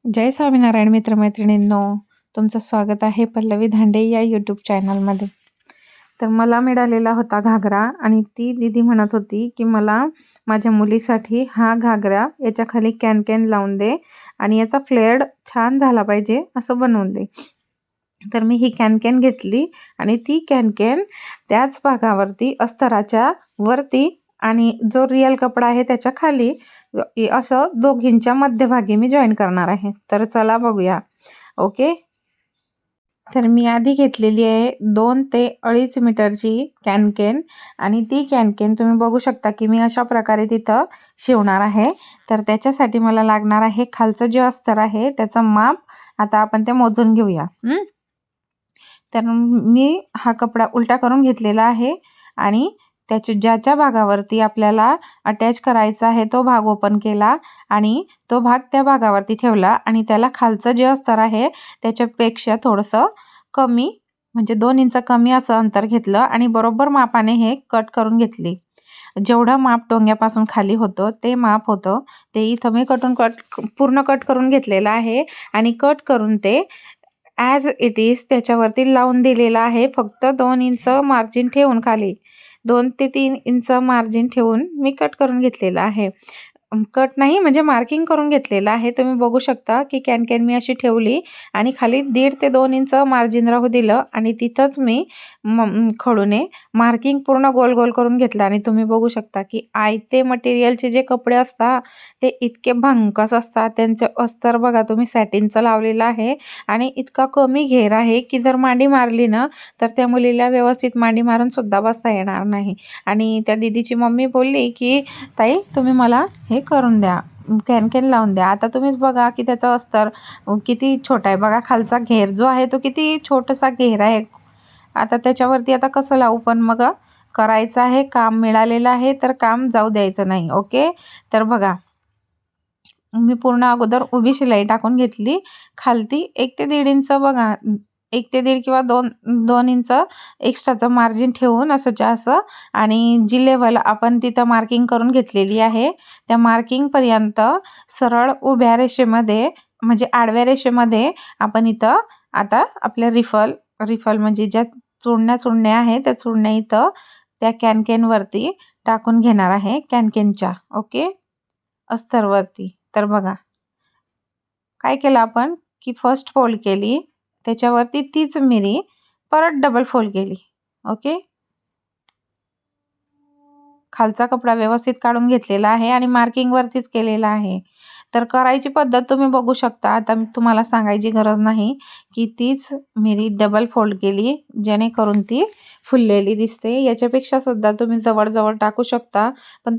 जय स्वामीनारायण मित्रमैत्रिणींनो, तुमचं स्वागत आहे पल्लवी धांडे या यूट्यूब चॅनलमध्ये. तर मला मिळालेला होता घागरा आणि ती दीदी म्हणत होती की मला माझ्या मुलीसाठी हा घागरा याच्या खाली कॅन लावून दे आणि याचा फ्लेअर्ड छान झाला पाहिजे असं बनवून दे. तर मी ही कॅन घेतली आणि ती कॅन त्याच भागावरती अस्तराच्या वरती आणि जो रिअल कपडा आहे त्याच्या खाली असं दोघींच्या मध्यभागी मी जॉईन करणार आहे. तर चला बघूया. ओके. तर मी आधी घेतलेली आहे 2 ते 2.5 मीटरची कॅन आणि ती कॅन तुम्ही बघू शकता की मी अशा प्रकारे तिथं शिवणार आहे. तर त्याच्यासाठी मला लागणार आहे खालचं जे अस्तर आहे त्याचं माप. आता आपण ते मोजून घेऊया. तर मी हा कपडा उलटा करून घेतलेला आहे आणि ज्याच्या भागावरती आपल्याला अटॅच करायचा आहे तो भाग ओपन केला आणि तो भाग त्या भागावरती ठेवला आणि त्याला खालचं जे अस्तर आहे त्याच्यापेक्षा थोडंसं कमी म्हणजे 2 इंच कमी असं अंतर घेतलं आणि बरोबर मापाने हे कट करून घेतली. जेवढं माप टोंग्यापासून खाली होतं ते माप होतं ते इथं मी पूर्ण कट करून घेतलेलं आहे आणि कट करून ते ॲज इट इज त्याच्यावरती लावून दिलेला आहे. फक्त 2 इंच मार्जिन ठेवून खाली 2 ते 3 इंच मार्जिन ठेवून मी कट करून घेतलेला आहे. कट नाही म्हणजे मार्किंग करून घेतलेलं आहे. तुम्ही बघू शकता की कॅन मी अशी ठेवली आणि खाली 1.5 ते 2 इंच मार्जिन राहू दिलं आणि तिथंच मी खडूने मार्किंग पूर्ण गोल गोल करून घेतलं आणि तुम्ही बघू शकता की आयते मटेरियलचे जे कपडे असतात ते इतके भंकस असतात. त्यांचे अस्तर बघा तुम्ही सॅटिनचं लावलेलं आहे आणि इतका कमी घेर आहे की जर मांडी मारली ना तर त्या मुलीला व्यवस्थित मांडी मारून सुद्धा बसता येणार नाही. आणि त्या दीदीची मम्मी बोलली की ताई तुम्ही मला हे करून द्या, कॅन लावून द्या. आता तुम्हीच बघा की त्याचं अस्तर किती छोटा आहे बघा. खालचा घेर जो आहे तो किती छोटासा घेर आहे. आता त्याच्यावरती आता कसं लावू, पण मग करायचं आहे, काम मिळालेलं आहे तर काम जाऊ द्यायचं नाही. ओके. तर बघा मी पूर्ण अगोदर उभी शिलाई टाकून घेतली. खालती 1 ते 1.5 इंच बघा 1 ते 1.5 किंवा 2 इंच एक्स्ट्राचं मार्जिन ठेवून असं असं आणि जी लेवल आपण तिथं मार्किंग करून घेतलेली आहे त्या मार्किंगपर्यंत सरळ उभ्या रेषेमध्ये म्हणजे आडव्या रेषेमध्ये आपण इथं आता आपल्या रिफल म्हणजे ज्या चुडण्या आहेत त्या चुडण्या इथं त्या कॅनवरती टाकून घेणार आहे कॅनच्या. ओके. अस्तरवरती. तर बघा काय केलं आपण की फर्स्ट फोल्ड केली त्याच्यावरती तीच मिरी परत डबल फोल्ड केली. ओके. खालचा कपडा व्यवस्थित काढून घेतलेला आहे आणि मार्किंग वरतीच केलेला आहे. तर करायची पद्धत तुम्ही बघू शकता. आता मी तुम्हाला सांगायची गरज नाही की तीच मिरी डबल फोल्ड केली जेणेकरून ती फुललेली दिसते. याच्यापेक्षा सुद्धा तुम्ही जवळ टाकू शकता. पण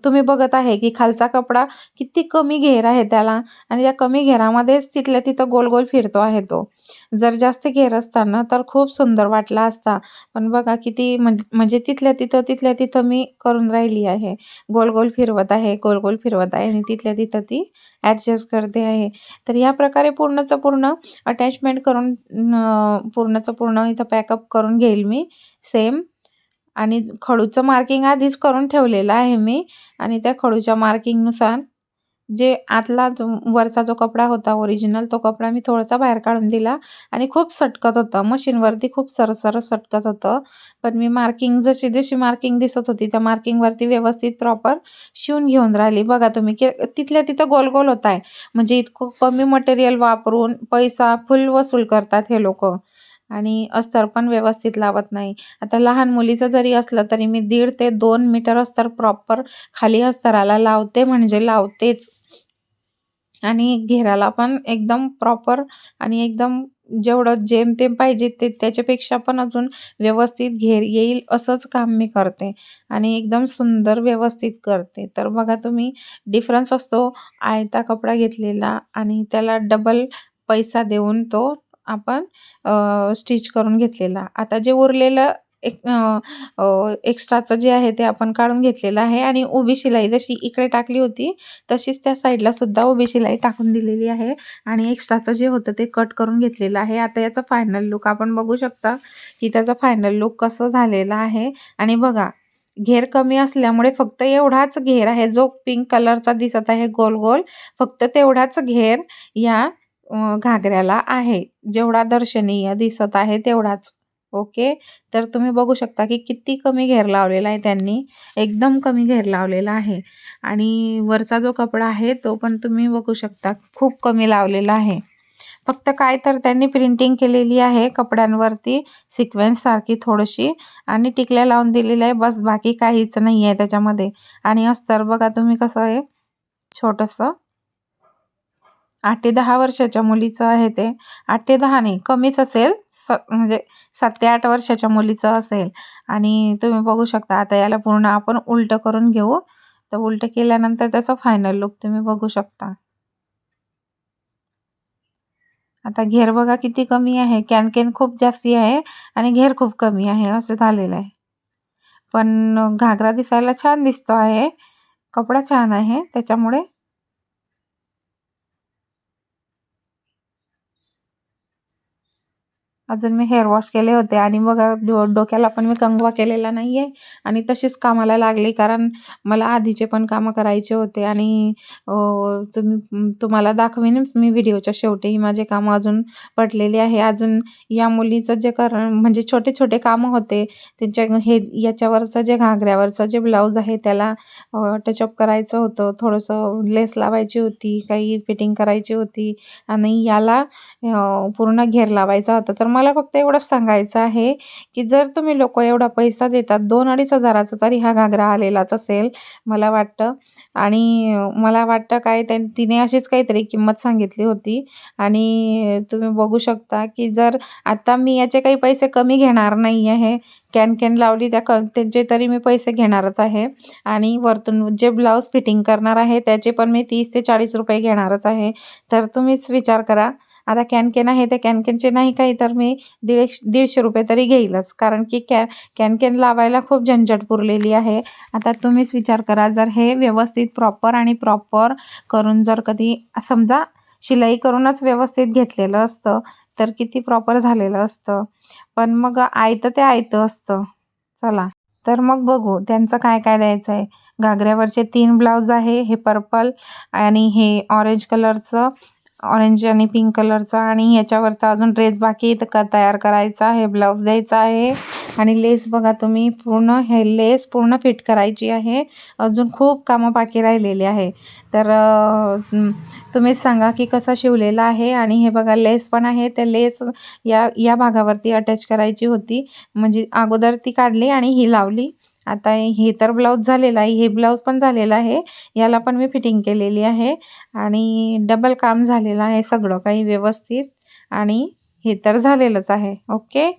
तुम्ही बघत आहे की खालचा कपडा किती कमी घेर आहे त्याला आणि त्या कमी घेरामध्येच तिथल्या तिथं गोल गोल फिरतो आहे तो. जर जास्त घेर असताना तर खूप सुंदर वाटला असता. पण बघा किती म्हणजे तिथल्या तिथं मी करून राहिली आहे. गोल गोल फिरवत आहे आणि तिथल्या तिथं ती ॲडजस्ट करते आहे. तर या प्रकारे पूर्णचं पूर्ण अटॅचमेंट करून पूर्णचं पूर्ण इथं पॅकअप करून घेईल मी सेम. आणि खडूचं मार्किंग आधीच करून ठेवलेलं आहे मी आणि त्या खडूच्या मार्किंगनुसार जे आतला वरचा जो कपडा होता ओरिजिनल तो कपडा मी थोडासा बाहेर काढून दिला आणि खूप सटकत होतं. मशीनवरती खूप सरसर सटकत होतं. पण मी मार्किंग जशी मार्किंग दिसत होती त्या मार्किंगवरती व्यवस्थित प्रॉपर शिवून घेऊन राहिली. बघा तुम्ही की तिथल्या तिथं गोल गोल होत आहे. म्हणजे इतकं कमी मटेरियल वापरून पैसा फुल वसूल करतात हे लोक आणि अस्तर पण व्यवस्थित लावत नाही. आता लहान मुलीचं जरी असलं तरी मी 1.5 ते 2 मीटर अस्तर प्रॉपर खाली अस्तराला लावते म्हणजे लावतेच. आणि घेराला पण एकदम प्रॉपर आणि एकदम जेवढं जेमतेम पाहिजे ते त्याच्यापेक्षा पण अजून व्यवस्थित घेर येईल असंच काम मी करते आणि एकदम सुंदर व्यवस्थित करते. तर बघा तुम्ही डिफरन्स असतो आयता कपडा घेतलेला आणि त्याला डबल पैसा देऊन तो आपण स्टिच करून घेतलेला. आता जे उरलेलं एक्स्ट्राचं जे आहे ते आपण काढून घेतलेलं आहे आणि उभी शिलाई जशी इकडे टाकली होती तशीच त्या साईडला सुद्धा उभी शिलाई टाकून दिलेली आहे आणि एक्स्ट्राचं जे होतं ते कट करून घेतलेलं आहे. आता याचा फायनल लुक आपण बघू शकता की त्याचा फायनल लुक कसं झालेला आहे. आणि बघा घेर कमी असल्यामुळे फक्त एवढाच घेर आहे, जो पिंक कलरचा दिसत आहे गोल गोल, फक्त तेवढाच घेर या घागऱ्याला आहे, जेवढा दर्शनीय दिसत आहे तेवढाच. ओके. तर तुम्ही बघू शकता की किती कमी घेर लावलेला आहे त्यांनी, एकदम कमी घेर लावलेला आहे. आणि वरचा जो कपडा आहे तो पण तुम्ही बघू शकता खूप कमी लावलेला आहे. फक्त काय तर त्यांनी प्रिंटिंग केलेली आहे कपड्यांवरती सिक्वेन्स सारखी थोडीशी, आणि टिकल्या लावून दिलेल्या आहे, बस. बाकी काहीच नाही आहे त्याच्यामध्ये. आणि अस्तर बघा तुम्ही कसं आहे, छोटंसं. 8 ते 10 वर्षाच्या मुलीचं आहे ते. 8 ते 10 नाही, कमीच असेल, म्हणजे 7 ते 8 वर्षाच्या मुलीचं असेल. आणि तुम्ही बघू शकता. आता याला पूर्ण आपण उलटं करून घेऊ. तर उलटं केल्यानंतर त्याचा फायनल लुक तुम्ही बघू शकता. आता घेर बघा किती कमी आहे, कॅन खूप जास्ती आहे आणि घेर खूप कमी आहे, असं झालेलं आहे. पण घागरा दिसायला छान दिसतो आहे, कपडा छान आहे त्याच्यामुळे. अजून मी हेअर वॉश केले होते आणि बघा डोक्याला पण मी कंगवा केलेला नाही आहे आणि तशीच कामाला लागली, कारण मला आधीचे पण कामं करायचे होते. आणि तुम्हाला दाखवेन मी व्हिडिओच्या शेवटी माझे कामं अजून पडलेले आहे. अजून या मुलीचं जे म्हणजे छोटे छोटे कामं होते त्यांच्या याच्यावरचं जे घागऱ्यावरचं जे ब्लाऊज आहे त्याला टचअप करायचं होतं, थोडंसं लेस लावायची होती, काही फिटिंग करायची होती आणि याला पूर्ण घेर लावायचा होता. तर मला फक्त एवढंच सांगायचं आहे की जर तुम्ही लोक एवढा पैसा देतात, 2-2.5 हजाराचा तरी हा घागरा आलेलाच असेल मला वाटतं. आणि मला वाटतं काय तिने अशीच काहीतरी किंमत सांगितली होती. आणि तुम्ही बघू शकता की जर आता मी याचे काही पैसे कमी घेणार नाही आहे, कॅन लावली त्यांचे तरी मी पैसे घेणारच आहे. आणि वरतून जे ब्लाऊज फिटिंग करणार आहे त्याचे पण मी 30 ते 40 रुपये घेणारच आहे. तर तुम्हीच विचार करा. आता कॅन आहे, त्या कॅनचे नाही काही तर मी 150 रुपये तरी घेईलच, कारण की कॅन लावायला खूप झंझट पुरलेली आहे. आता तुम्हीच विचार करा, जर हे व्यवस्थित प्रॉपर करून जर कधी समजा शिलाई करूनच व्यवस्थित घेतलेलं असतं तर किती प्रॉपर झालेलं असतं. पण मग आयतं ते आयतं असतं. चला, तर मग बघू त्यांचं काय काय द्यायचं आहे. घागऱ्यावरचे 3 ब्लाऊज आहे, हे पर्पल आणि हे ऑरेंज कलरचं, ऑरेंज आणि पिंक कलरचा, आणि याच्यावरचा अजून ड्रेस बाकी तयार करायचा आहे, ब्लाऊज द्यायचा आहे. आणि लेस बघा तुम्ही, पूर्ण हे लेस पूर्ण फिट करायची आहे, अजून खूप कामं बाकी राहिलेली आहे. तर तुम्हीच सांगा की कसा शिवलेला आहे. आणि हे बघा लेस पण आहे, त्या लेस या भागावरती अटॅच करायची होती, म्हणजे अगोदर ती काढली आणि ही लावली. आता हे तर ब्लाऊज झालेला आहे, हे ब्लाऊज पण झालेला आहे, याला पण मी फिटिंग केलेली आहे आणि डबल काम झालेलं आहे, सगळं काही व्यवस्थित. आणि हे तर झालेलंच आहे. ओके.